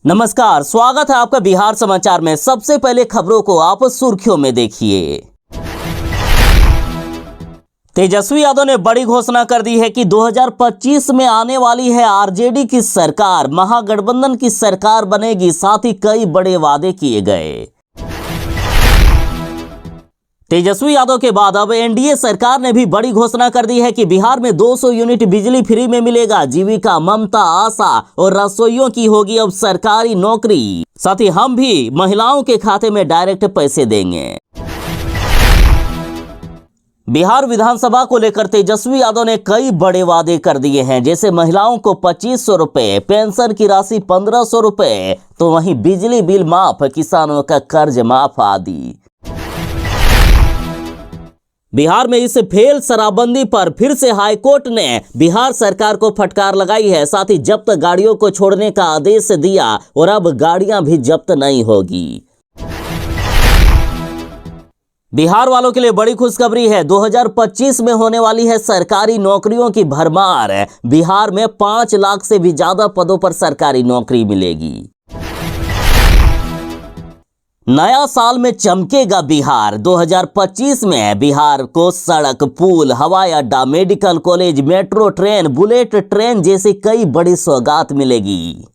नमस्कार, स्वागत है आपका बिहार समाचार में। सबसे पहले खबरों को आप सुर्खियों में देखिए। तेजस्वी यादव ने बड़ी घोषणा कर दी है कि 2025 में आने वाली है आरजेडी की सरकार, महागठबंधन की सरकार बनेगी। साथ ही कई बड़े वादे किए गए। तेजस्वी यादव के बाद अब एनडीए सरकार ने भी बड़ी घोषणा कर दी है कि बिहार में 200 यूनिट बिजली फ्री में मिलेगा। जीविका, ममता, आशा और रसोइयों की होगी अब सरकारी नौकरी। साथ ही हम भी महिलाओं के खाते में डायरेक्ट पैसे देंगे। बिहार विधानसभा को लेकर तेजस्वी यादव ने कई बड़े वादे कर दिए हैं, जैसे महिलाओं को 2500 रुपए, पेंशन की राशि 1500 रुपए, तो वहीं बिजली बिल माफ, किसानों का कर्ज माफ आदि। बिहार में इस फेल शराबबंदी पर फिर से हाईकोर्ट ने बिहार सरकार को फटकार लगाई है। साथ ही जब्त गाड़ियों को छोड़ने का आदेश दिया और अब गाड़ियां भी जब्त नहीं होगी। बिहार वालों के लिए बड़ी खुशखबरी है। 2025 में होने वाली है सरकारी नौकरियों की भरमार। बिहार में 5 लाख से भी ज्यादा पदों पर सरकारी नौकरी मिलेगी। नया साल में चमकेगा बिहार। 2025 में बिहार को सड़क, पुल, हवाई अड्डा, medical college, metro train, bullet train जैसी कई बड़ी सौगात मिलेगी।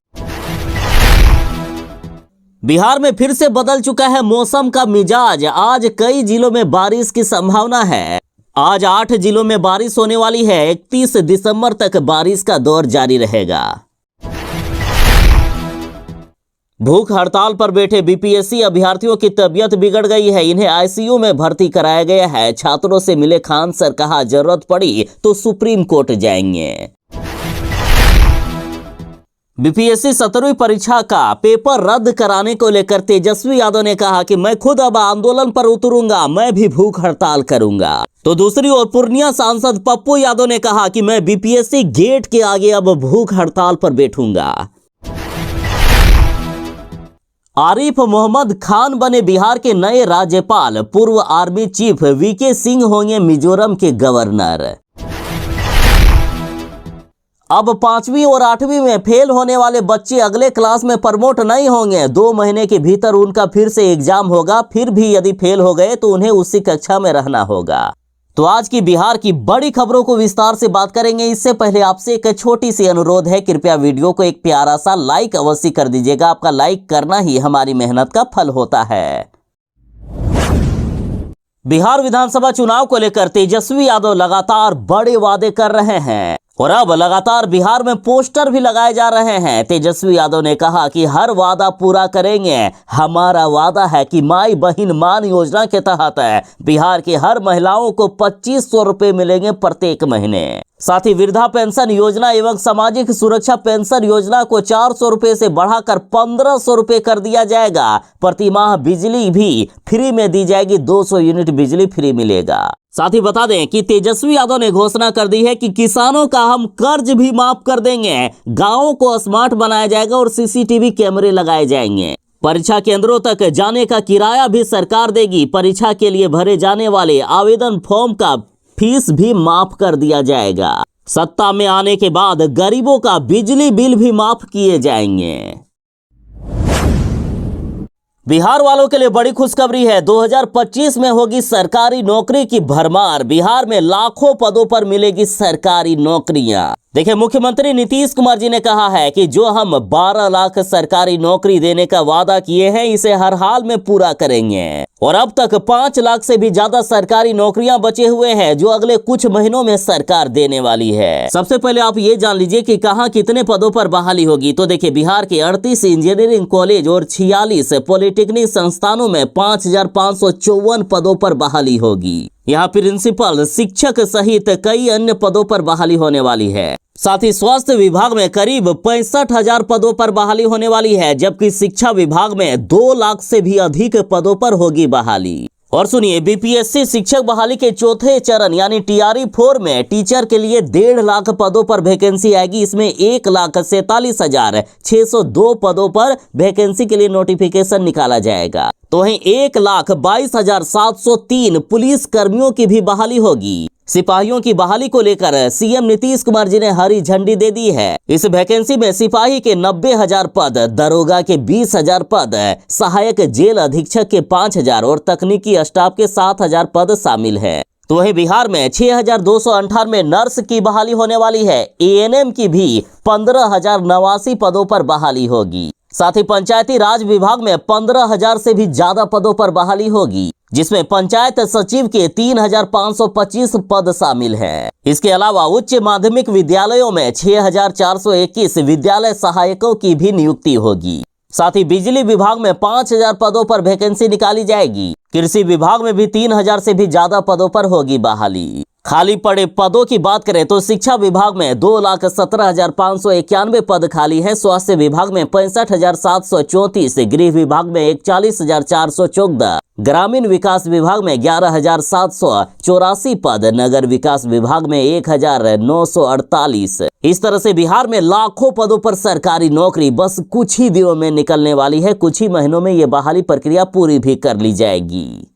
बिहार में फिर से बदल चुका है मौसम का मिजाज। आज कई जिलों में बारिश की संभावना है। आज 8 जिलों में बारिश होने वाली है। 31 दिसंबर तक बारिश का दौर जारी रहेगा। भूख हड़ताल पर बैठे बीपीएससी अभ्यर्थियों की तबीयत बिगड़ गई है। इन्हें आईसीयू में भर्ती कराया गया है। छात्रों से मिले खान सर, कहा जरूरत पड़ी तो सुप्रीम कोर्ट जाएंगे। बीपीएससी 17वीं परीक्षा का पेपर रद्द कराने को लेकर तेजस्वी यादव ने कहा कि मैं खुद अब आंदोलन पर उतरूंगा, मैं भी भूख हड़ताल करूंगा। तो दूसरी ओर पूर्णिया सांसद पप्पू यादव ने कहा कि मैं बीपीएससी गेट के आगे अब भूख हड़ताल पर बैठूंगा। आरिफ मोहम्मद खान बने बिहार के नए राज्यपाल। पूर्व आर्मी चीफ वीके सिंह होंगे मिजोरम के गवर्नर। अब 5वीं और 8वीं में फेल होने वाले बच्चे अगले क्लास में प्रमोट नहीं होंगे। 2 महीने के भीतर उनका फिर से एग्जाम होगा। फिर भी यदि फेल हो गए तो उन्हें उसी कक्षा में रहना होगा। तो आज की बिहार की बड़ी खबरों को विस्तार से बात करेंगे। इससे पहले आपसे एक छोटी सी अनुरोध है, कृपया वीडियो को एक प्यारा सा लाइक अवश्य कर दीजिएगा। आपका लाइक करना ही हमारी मेहनत का फल होता है। बिहार विधानसभा चुनाव को लेकर तेजस्वी यादव लगातार बड़े वादे कर रहे हैं और अब लगातार बिहार में पोस्टर भी लगाए जा रहे हैं। तेजस्वी यादव ने कहा कि हर वादा पूरा करेंगे। हमारा वादा है कि माई बहन मान योजना के तहत बिहार की हर महिलाओं को 2500 रुपए मिलेंगे प्रत्येक महीने। साथ ही वृद्धा पेंशन योजना एवं सामाजिक सुरक्षा पेंशन योजना को 400 रुपए से बढ़ाकर 1500 रुपए कर दिया जाएगा। प्रति माह बिजली भी फ्री में दी जाएगी। 200 यूनिट बिजली फ्री मिलेगा। साथ ही बता दें कि तेजस्वी यादव ने घोषणा कर दी है कि किसानों का हम कर्ज भी माफ कर देंगे। गांवों को स्मार्ट बनाया जाएगा और सीसीटीवी कैमरे लगाए जाएंगे। परीक्षा केंद्रों तक जाने का किराया भी सरकार देगी। परीक्षा के लिए भरे जाने वाले आवेदन फॉर्म का फीस भी माफ कर दिया जाएगा। सत्ता में आने के बाद गरीबों का बिजली बिल भी माफ किए जाएंगे। बिहार वालों के लिए बड़ी खुशखबरी है। 2025 में होगी सरकारी नौकरी की भरमार। बिहार में लाखों पदों पर मिलेगी सरकारी नौकरियां। देखिए, मुख्यमंत्री नीतीश कुमार जी ने कहा है कि जो हम 12 लाख सरकारी नौकरी देने का वादा किए हैं, इसे हर हाल में पूरा करेंगे। और अब तक 5 लाख से भी ज्यादा सरकारी नौकरियां बचे हुए हैं, जो अगले कुछ महीनों में सरकार देने वाली है। सबसे पहले आप ये जान लीजिए कि कहां कितने पदों पर बहाली होगी। तो देखिए, बिहार के 38 इंजीनियरिंग कॉलेज और 46 पॉलिटेक्निक संस्थानों में 5554 पदों पर बहाली होगी। यहाँ प्रिंसिपल, शिक्षक सहित कई अन्य पदों पर बहाली होने वाली है। साथ ही स्वास्थ्य विभाग में करीब 65,000 पदों पर बहाली होने वाली है, जबकि शिक्षा विभाग में 2 लाख से भी अधिक पदों पर होगी बहाली। और सुनिए, बीपीएससी शिक्षक बहाली के चौथे चरण यानी TRE-4 में टीचर के लिए 1.5 लाख पदों पर वैकेंसी आएगी। इसमें 1,47,602 पदों पर वैकेंसी के लिए नोटिफिकेशन निकाला जाएगा। तो वहीं 1,22,703 पुलिस कर्मियों की भी बहाली होगी। सिपाहियों की बहाली को लेकर सीएम नीतीश कुमार जी ने हरी झंडी दे दी है। इस वैकेंसी में सिपाही के 90,000 पद, दरोगा के 20,000 पद, सहायक जेल अधीक्षक के 5,000 और तकनीकी स्टाफ के 7,000 पद शामिल है। तो वहीं बिहार में 6,298 नर्स की बहाली होने वाली है। एएनएम की भी 15,089 पदों पर बहाली होगी। साथ ही पंचायती राज विभाग में 15,000 से भी ज्यादा पदों पर बहाली होगी, जिसमें पंचायत सचिव के 3,525 पद शामिल हैं। इसके अलावा उच्च माध्यमिक विद्यालयों में 6,421 विद्यालय सहायकों की भी नियुक्ति होगी। साथ ही बिजली विभाग में 5,000 पदों पर वैकेंसी निकाली जाएगी। कृषि विभाग में भी 3,000 से भी ज्यादा पदों पर होगी बहाली। खाली पड़े पदों की बात करें तो शिक्षा विभाग में 2,17,591 पद खाली है। स्वास्थ्य विभाग में 65,734, गृह विभाग में 41,414, ग्रामीण विकास विभाग में 11,784 पद, नगर विकास विभाग में 1,948। इस तरह से बिहार में लाखों पदों पर सरकारी नौकरी बस कुछ ही दिनों में निकलने वाली है। कुछ ही महीनों में ये बहाली प्रक्रिया पूरी भी कर ली जाएगी।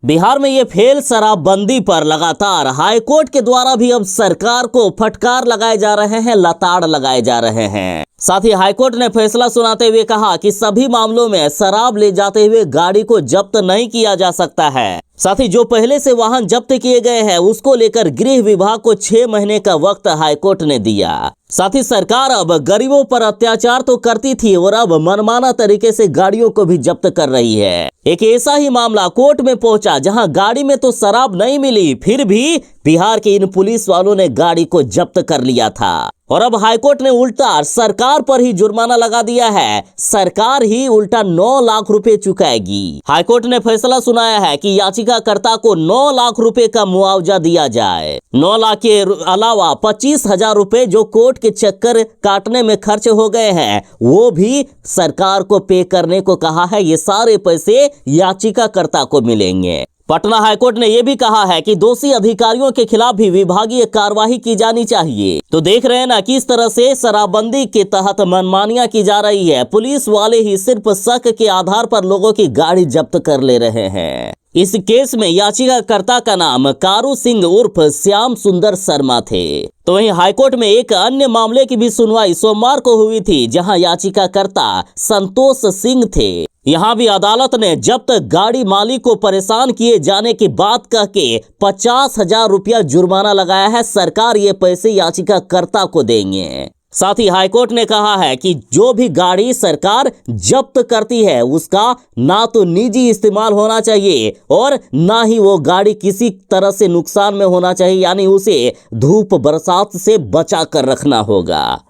बिहार में ये फेल शराबबंदी पर लगातार हाईकोर्ट के द्वारा भी अब सरकार को फटकार लगाए जा रहे हैं, लताड़ लगाए जा रहे हैं। साथ ही हाईकोर्ट ने फैसला सुनाते हुए कहा कि सभी मामलों में शराब ले जाते हुए गाड़ी को जब्त नहीं किया जा सकता है। साथ ही जो पहले से वाहन जब्त किए गए हैं उसको लेकर गृह विभाग को 6 महीने का वक्त हाईकोर्ट ने दिया। साथ ही सरकार अब गरीबों पर अत्याचार तो करती थी और अब मनमाना तरीके से गाड़ियों को भी जब्त कर रही है। एक ऐसा ही मामला कोर्ट में पहुंचा जहां गाड़ी में तो शराब नहीं मिली, फिर भी बिहार के इन पुलिस वालों ने गाड़ी को जब्त कर लिया था। और अब हाईकोर्ट ने उल्टा सरकार पर ही जुर्माना लगा दिया है। सरकार ही उल्टा 9 लाख रुपए चुकाएगी। हाईकोर्ट ने फैसला सुनाया है कि याचिकाकर्ता को 9 लाख रुपए का मुआवजा दिया जाए। 9 लाख के अलावा 25,000 रुपए जो कोर्ट के चक्कर काटने में खर्च हो गए हैं वो भी सरकार को पे करने को कहा है। ये सारे पैसे याचिकाकर्ता को मिलेंगे। पटना हाईकोर्ट ने यह भी कहा है कि दोषी अधिकारियों के खिलाफ भी विभागीय कार्रवाई की जानी चाहिए। तो देख रहे हैं ना किस तरह से शराबबंदी के तहत मनमानियां की जा रही है। पुलिस वाले ही सिर्फ शक के आधार पर लोगों की गाड़ी जब्त कर ले रहे हैं। इस केस में याचिकाकर्ता का नाम कारू सिंह उर्फ श्याम सुंदर शर्मा थे। तो वहीं हाईकोर्ट में एक अन्य मामले की भी सुनवाई सोमवार को हुई थी जहां याचिकाकर्ता संतोष सिंह थे। यहां भी अदालत ने जब तक गाड़ी मालिक को परेशान किए जाने की बात कह के 50,000 रुपया जुर्माना लगाया है। सरकार ये पैसे याचिकाकर्ता को देंगे। साथ ही हाईकोर्ट ने कहा है कि जो भी गाड़ी सरकार जब्त करती है उसका ना तो निजी इस्तेमाल होना चाहिए और ना ही वो गाड़ी किसी तरह से नुकसान में होना चाहिए, यानी उसे धूप बरसात से बचा कर रखना होगा।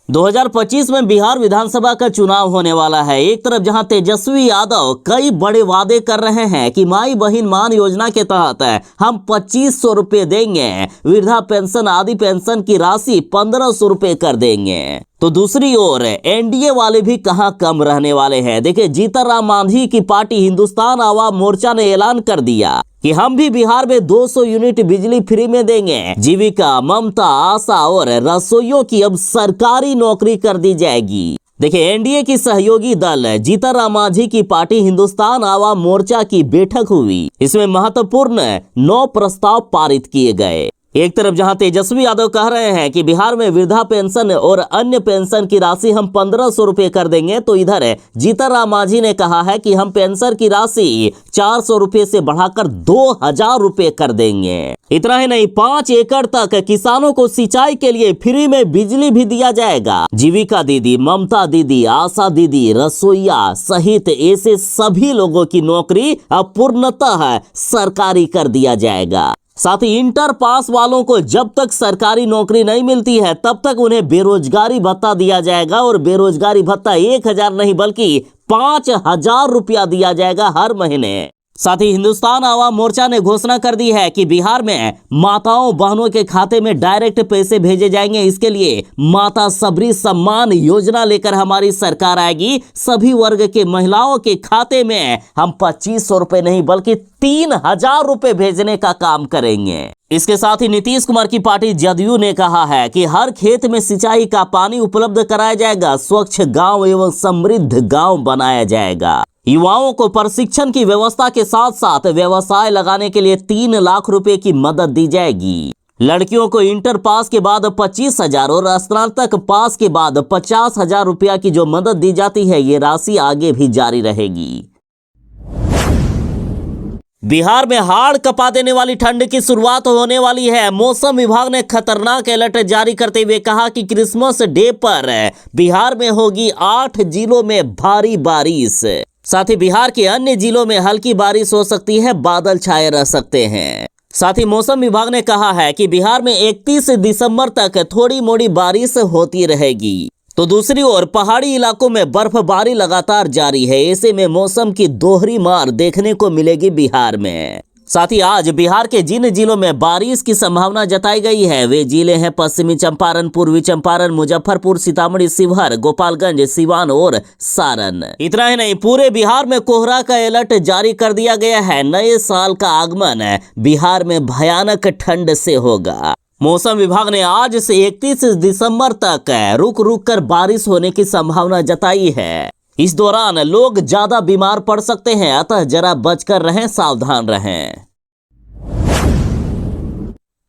2025 में बिहार विधानसभा का चुनाव होने वाला है। एक तरफ जहां तेजस्वी यादव कई बड़े वादे कर रहे हैं कि माई बहिन मान योजना के तहत हम 2,500 रुपए देंगे, वृद्धा पेंशन आदि पेंशन की राशि 1,500 रुपए कर देंगे, तो दूसरी ओर एनडीए वाले भी कहां कम रहने वाले हैं। देखिए, जीतन राम मांझी की पार्टी हिंदुस्तान आवाम मोर्चा ने ऐलान कर दिया कि हम भी बिहार में 200 यूनिट बिजली फ्री में देंगे। जीविका, ममता, आशा और रसोइयों की अब सरकारी नौकरी कर दी जाएगी। देखिए, एनडीए की सहयोगी दल जीतन राम मांझी की पार्टी हिंदुस्तान आवाम मोर्चा की बैठक हुई। इसमें महत्वपूर्ण 9 प्रस्ताव पारित किए गए। एक तरफ जहां तेजस्वी यादव कह रहे हैं कि बिहार में वृद्धा पेंशन और अन्य पेंशन की राशि हम 1,500 रुपए कर देंगे, तो इधर जीतन राम मांझी ने कहा है कि हम पेंशन की राशि 400 रुपए से बढ़ाकर 2,000 रुपए कर देंगे। इतना ही नहीं, 5 एकड़ तक किसानों को सिंचाई के लिए फ्री में बिजली भी दिया जाएगा। जीविका दीदी, ममता दीदी, आशा दीदी, रसोइया सहित ऐसे सभी लोगों की नौकरी अब पूर्णतः सरकारी कर दिया जाएगा। साथ ही इंटर पास वालों को जब तक सरकारी नौकरी नहीं मिलती है तब तक उन्हें बेरोजगारी भत्ता दिया जाएगा और बेरोजगारी भत्ता 1,000 नहीं बल्कि 5,000 रुपया दिया जाएगा हर महीने। साथ ही हिंदुस्तान आवाम मोर्चा ने घोषणा कर दी है कि बिहार में माताओं बहनों के खाते में डायरेक्ट पैसे भेजे जाएंगे। इसके लिए माता सबरी सम्मान योजना लेकर हमारी सरकार आएगी। सभी वर्ग के महिलाओं के खाते में हम 2,500 रुपए नहीं बल्कि 3,000 रुपए भेजने का काम करेंगे। इसके साथ ही नीतीश कुमार की पार्टी जदयू ने कहा है कि हर खेत में सिंचाई का पानी उपलब्ध कराया जाएगा, स्वच्छ गांव एवं समृद्ध गांव बनाया जाएगा। युवाओं को प्रशिक्षण की व्यवस्था के साथ साथ व्यवसाय लगाने के लिए 3 लाख रुपए की मदद दी जाएगी। लड़कियों को इंटर पास के बाद 25,000 और स्नातक पास के बाद 50,000 रुपया की जो मदद दी जाती है, ये राशि आगे भी जारी रहेगी। बिहार में हाड़ कपा देने वाली ठंड की शुरुआत होने वाली है। मौसम विभाग ने खतरनाक अलर्ट जारी करते हुए कहा कि क्रिसमस डे पर बिहार में होगी 8 जिलों में भारी बारिश। साथ ही बिहार के अन्य जिलों में हल्की बारिश हो सकती है, बादल छाए रह सकते हैं। साथ ही मौसम विभाग ने कहा है कि बिहार में 31 दिसंबर तक थोड़ी मोड़ी बारिश होती रहेगी। तो दूसरी ओर पहाड़ी इलाकों में बर्फबारी लगातार जारी है। ऐसे में मौसम की दोहरी मार देखने को मिलेगी बिहार में। साथ ही आज बिहार के जिन जिलों में बारिश की संभावना जताई गई है, वे जिले हैं पश्चिमी चंपारण, पूर्वी चंपारण, मुजफ्फरपुर, सीतामढ़ी, शिवहर, गोपालगंज, सिवान और सारण। इतना ही नहीं, पूरे बिहार में कोहरा का अलर्ट जारी कर दिया गया है। नए साल का आगमन बिहार में भयानक ठंड से होगा। मौसम विभाग ने आज से 31 दिसंबर तक रुक रुक कर बारिश होने की संभावना जताई है। इस दौरान लोग ज्यादा बीमार पड़ सकते हैं, अतः जरा बचकर रहें, सावधान रहें।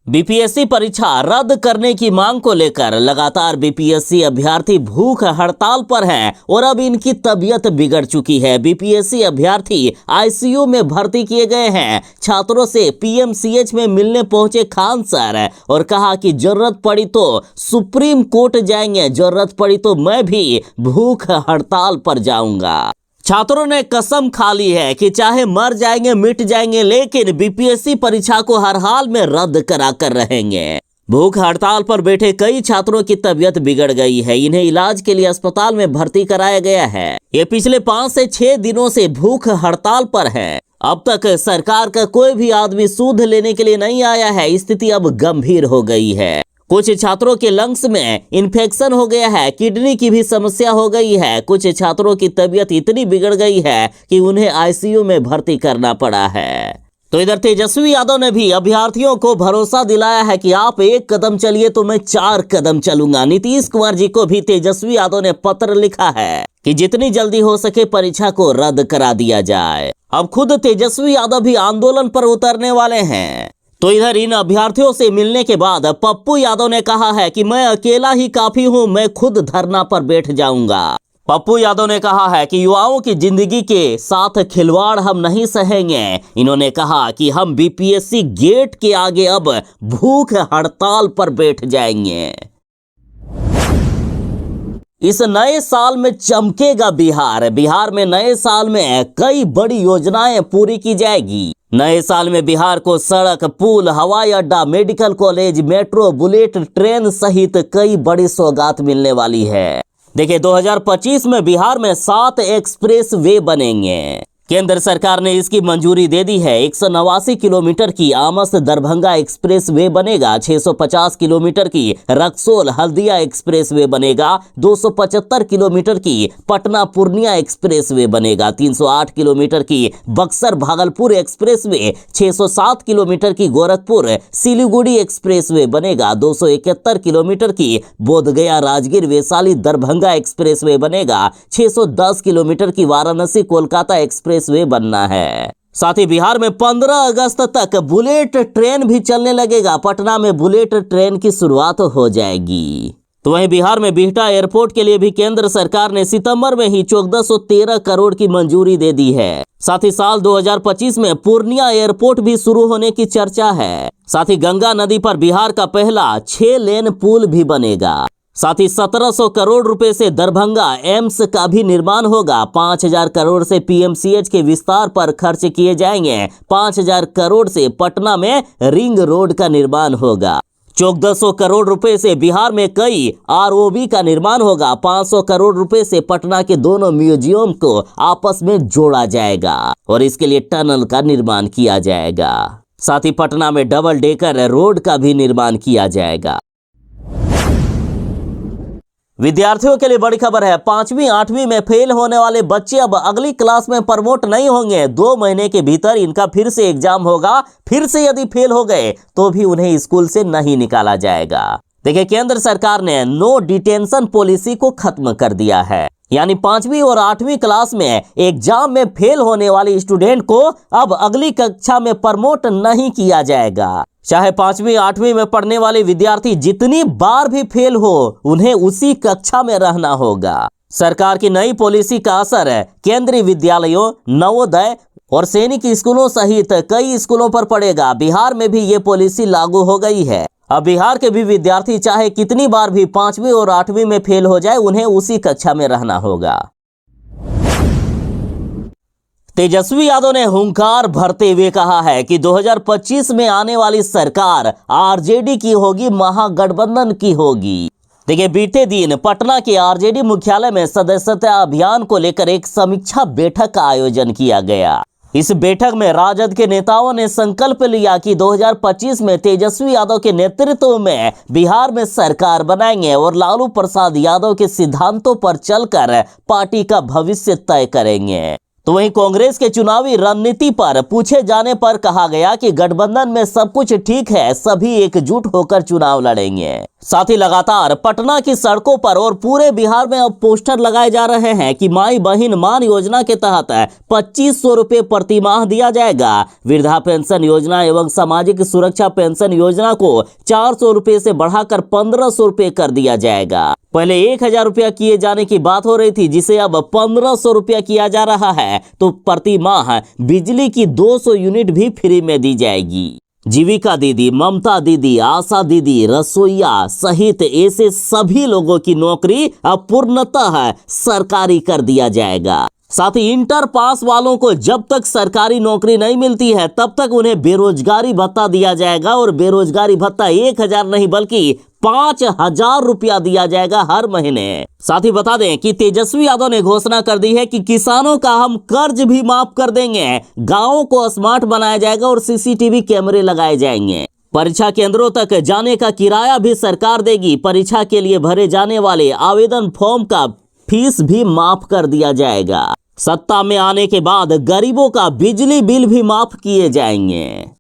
बीपीएससी परीक्षा रद्द करने की मांग को लेकर लगातार बीपीएससी अभ्यर्थी भूख हड़ताल पर हैं और अब इनकी तबीयत बिगड़ चुकी है। बीपीएससी अभ्यर्थी आईसीयू में भर्ती किए गए हैं। छात्रों से पीएमसीएच में मिलने पहुंचे खान सर और कहा कि जरूरत पड़ी तो सुप्रीम कोर्ट जाएंगे, जरूरत पड़ी तो मैं भी भूख हड़ताल पर जाऊंगा। छात्रों ने कसम खा ली है कि चाहे मर जाएंगे, मिट जाएंगे, लेकिन बीपीएससी परीक्षा को हर हाल में रद्द करा कर रहेंगे। भूख हड़ताल पर बैठे कई छात्रों की तबीयत बिगड़ गई है। इन्हें इलाज के लिए अस्पताल में भर्ती कराया गया है। ये पिछले 5 से 6 दिनों से भूख हड़ताल पर है। अब तक सरकार का कोई भी आदमी सूद लेने के लिए नहीं आया है। स्थिति अब गंभीर हो गई है। कुछ छात्रों के लंग्स में इन्फेक्शन हो गया है, किडनी की भी समस्या हो गई है। कुछ छात्रों की तबीयत इतनी बिगड़ गई है कि उन्हें आईसीयू में भर्ती करना पड़ा है। तो इधर तेजस्वी यादव ने भी अभ्यर्थियों को भरोसा दिलाया है कि आप 1 कदम चलिए तो मैं 4 कदम चलूंगा। नीतीश कुमार जी को भी तेजस्वी यादव ने पत्र लिखा है कि जितनी जल्दी हो सके परीक्षा को रद्द करा दिया जाए। अब खुद तेजस्वी यादव भी आंदोलन पर उतरने वाले हैं। तो इधर इन अभ्यर्थियों से मिलने के बाद पप्पू यादव ने कहा है कि मैं अकेला ही काफी हूं, मैं खुद धरना पर बैठ जाऊंगा। पप्पू यादव ने कहा है कि युवाओं की जिंदगी के साथ खिलवाड़ हम नहीं सहेंगे। इन्होंने कहा कि हम बीपीएससी गेट के आगे अब भूख हड़ताल पर बैठ जाएंगे। इस नए साल में चमकेगा बिहार। बिहार में नए साल में कई बड़ी योजनाएं पूरी की जाएगी। नए साल में बिहार को सड़क, पुल, हवाई अड्डा, medical college, metro, bullet train सहित कई बड़ी सौगात मिलने वाली है। देखिए, 2025 में बिहार में 7 एक्सप्रेस वे बनेंगे। केंद्र सरकार ने इसकी मंजूरी दे दी है। 189 किलोमीटर की आमस दरभंगा एक्सप्रेस वे बनेगा। 650 किलोमीटर की रक्सौल हल्दिया एक्सप्रेस वे बनेगा। 275 किलोमीटर की पटना पूर्णिया एक्सप्रेस वे बनेगा। 308 किलोमीटर की Buxar Bhagalpur express way, 607 kilometre की गोरखपुर सिलीगुड़ी एक्सप्रेस वे बनेगा। 271 किलोमीटर की बोधगया राजगीर वैशाली दरभंगा एक्सप्रेस वे बनेगा। 610 किलोमीटर की वाराणसी कोलकाता एक्सप्रेस वे बनना है। साथ ही बिहार में 15 अगस्त तक बुलेट ट्रेन भी चलने लगेगा। पटना में बुलेट ट्रेन की शुरुआत हो जाएगी। तो वहीं बिहार में बिहटा एयरपोर्ट के लिए भी केंद्र सरकार ने सितंबर में ही 1413 करोड़ की मंजूरी दे दी है। साथ ही साल 2025 में पूर्णिया एयरपोर्ट भी शुरू होने की चर्चा है। साथ ही गंगा नदी पर बिहार का पहला 6 लेन पुल भी बनेगा। साथ ही 1700 करोड़ रुपए से दरभंगा एम्स का भी निर्माण होगा। 5000 करोड़ से पीएमसीएच के विस्तार पर खर्च किए जाएंगे। 5000 करोड़ से पटना में रिंग रोड का निर्माण होगा। 1400 करोड़ रुपए से बिहार में कई आरओबी का निर्माण होगा। 500 करोड़ रुपए से पटना के दोनों म्यूजियम को आपस में जोड़ा जाएगा और इसके लिए टनल का निर्माण किया जाएगा। साथ ही पटना में डबल डेकर रोड का भी निर्माण किया जाएगा। विद्यार्थियों के लिए बड़ी खबर है। 5वीं 8वीं में फेल होने वाले बच्चे अब अगली क्लास में प्रमोट नहीं होंगे। 2 महीने के भीतर इनका फिर से एग्जाम होगा। फिर से यदि फेल हो गए तो भी उन्हें स्कूल से नहीं निकाला जाएगा। देखिए, केंद्र सरकार ने नो डिटेंशन पॉलिसी को खत्म कर दिया है। यानी 5वीं और 8वीं क्लास में एग्जाम में फेल होने वाले स्टूडेंट को अब अगली कक्षा में प्रमोट नहीं किया जाएगा। चाहे 5वीं 8वीं में पढ़ने वाले विद्यार्थी जितनी बार भी फेल हो, उन्हें उसी कक्षा में रहना होगा। सरकार की नई पॉलिसी का असर केंद्रीय विद्यालयों, नवोदय और सैनिक स्कूलों सहित कई स्कूलों पर पड़ेगा। बिहार में भी ये पॉलिसी लागू हो गई है। अब बिहार के भी विद्यार्थी चाहे कितनी बार भी 5वीं और 8वीं में फेल हो जाए, उन्हें उसी कक्षा में रहना होगा। तेजस्वी यादव ने हुंकार भरते हुए कहा है कि 2025 में आने वाली सरकार आरजेडी की होगी, महागठबंधन की होगी। देखिए, बीते दिन पटना के आरजेडी मुख्यालय में सदस्यता अभियान को लेकर एक समीक्षा बैठक का आयोजन किया गया। इस बैठक में राजद के नेताओं ने संकल्प लिया कि 2025 में तेजस्वी यादव के नेतृत्व में बिहार में सरकार बनाएंगे और लालू प्रसाद यादव के सिद्धांतों पर चलकर पार्टी का भविष्य तय करेंगे। तो वहीं कांग्रेस के चुनावी रणनीति पर पूछे जाने पर कहा गया कि गठबंधन में सब कुछ ठीक है, सभी एकजुट होकर चुनाव लड़ेंगे। साथ ही लगातार पटना की सड़कों पर और पूरे बिहार में अब पोस्टर लगाए जा रहे हैं कि माई बहिन मान योजना के तहत 2500 रुपए प्रति माह दिया जाएगा। वृद्धा पेंशन योजना एवं सामाजिक सुरक्षा पेंशन योजना को 400 रुपए से बढ़ाकर 1500 रुपए कर दिया जाएगा। पहले 1000 रुपया किए जाने की बात हो रही थी, जिसे अब 1500 रुपया किया जा रहा है। तो प्रति माह बिजली की 200 यूनिट भी फ्री में दी जाएगी। जीविका दीदी, ममता दीदी, आशा दीदी, रसोईया सहित ऐसे सभी लोगों की नौकरी अब पूर्णतः सरकारी कर दिया जाएगा। साथ ही इंटर पास वालों को जब तक सरकारी नौकरी नहीं मिलती है, तब तक उन्हें बेरोजगारी भत्ता दिया जाएगा और बेरोजगारी भत्ता 1000 नहीं बल्कि 5000 रुपया दिया जाएगा हर महीने। साथ ही बता दें कि तेजस्वी यादव ने घोषणा कर दी है कि किसानों का हम कर्ज भी माफ कर देंगे। गांवों को स्मार्ट बनाया जाएगा और सीसीटीवी कैमरे लगाए जाएंगे। परीक्षा केंद्रों तक जाने का किराया भी सरकार देगी। परीक्षा के लिए भरे जाने वाले आवेदन फॉर्म का फीस भी माफ कर दिया जाएगा। सत्ता में आने के बाद गरीबों का बिजली बिल भी माफ किए जाएंगे।